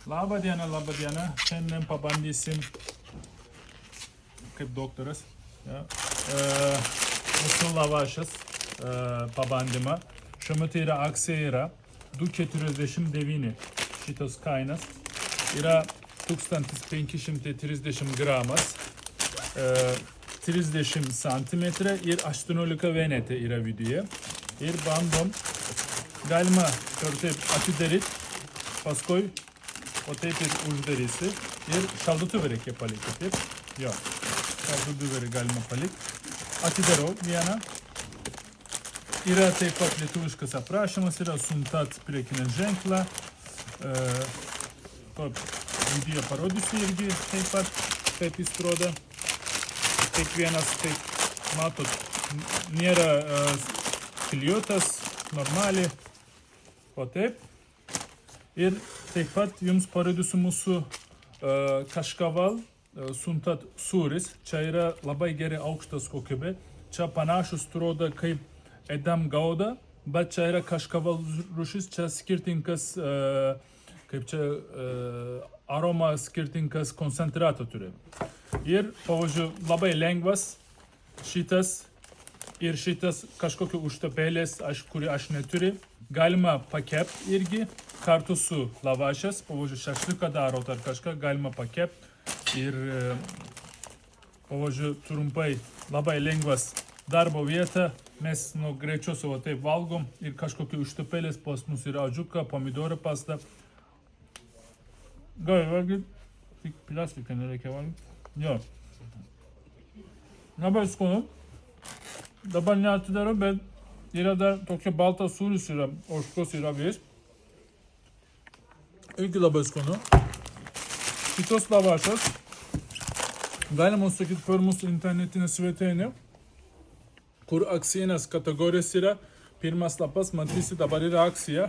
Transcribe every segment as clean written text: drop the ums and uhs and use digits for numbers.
Labą dieną. Šiandien pabandysim, kaip doktoras, ja, mūsų lavašas pabandymą. Šiuo metu yra akcija yra 2,49 šitos kainas. Yra 1530 gramas, 30 cm ir 18 vienetė yra viduje. Ir bandom, galima taip atidaryti, paskui o taip ir uždarysi. Ir šaldytuvą reikia palikti, taip? Jo, šaldytuvą galima palikti. Atidarau vieną. Yra taip pat lietuviškas aprašymas, yra siuntat priekinę ženklą. Video parodysiu irgi taip pat, kaip jis atrodo. Kiekvienas, kaip matot, nėra klijuotas, normaliai. O taip. Ir taip pat jums parodysiu mūsų kaškaval siuntat sūris. Čia yra labai gerai aukštas kokybė. Čia panašus atrodo kaip edam gauda, bet čia yra kaškaval rūšis, čia skirtingas, kaip čia aroma skirtingas koncentratą turi. Ir, pavyzdžiui, labai lengvas šitas ir šitas kažkokio užtapėlės, kurį aš neturiu. Galima pakepti irgi kartu su lavašas, pavyzdžiui, šašliuką darot ar kažką, galima pakepti. Ir, pavyzdžiui, trumpai labai lengvas darbo vieta. Mes greičiausiai taip valgom ir kažkokie užtapėlės pas mus yra adžiuka, pomidorų pasta. Gali valgyti, tik plastiką nereikia valgyti. Jo. Labai skanu. Dabar neatidarau, bet yra dar tokia baltas sūris yra, ožkos yra vis. Irgi labai skanu. Šitos lavašas galima sakyti per mūsų internetinę svetainę, kur akcijinės kategorijos yra. Pirmas lapas, matysi, dabar yra akcija.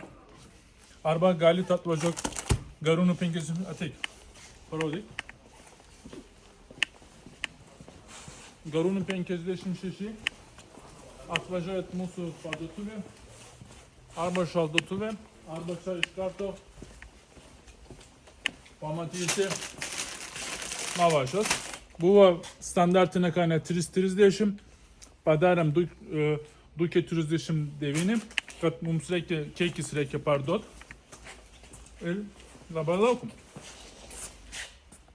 Arba galite atvažiuoti Garūnų 50. Ateik, parodyk. Garūnų 56. Atvažiuojat mūsų parduotuvę. Arba šaldytuvę. Arba čia iš karto pamatysite lavašas. Buvo standartinė kaina 3,30. Padarėm 2,49, kad mums kiekis reikia parduoti. Ir dabar laukom.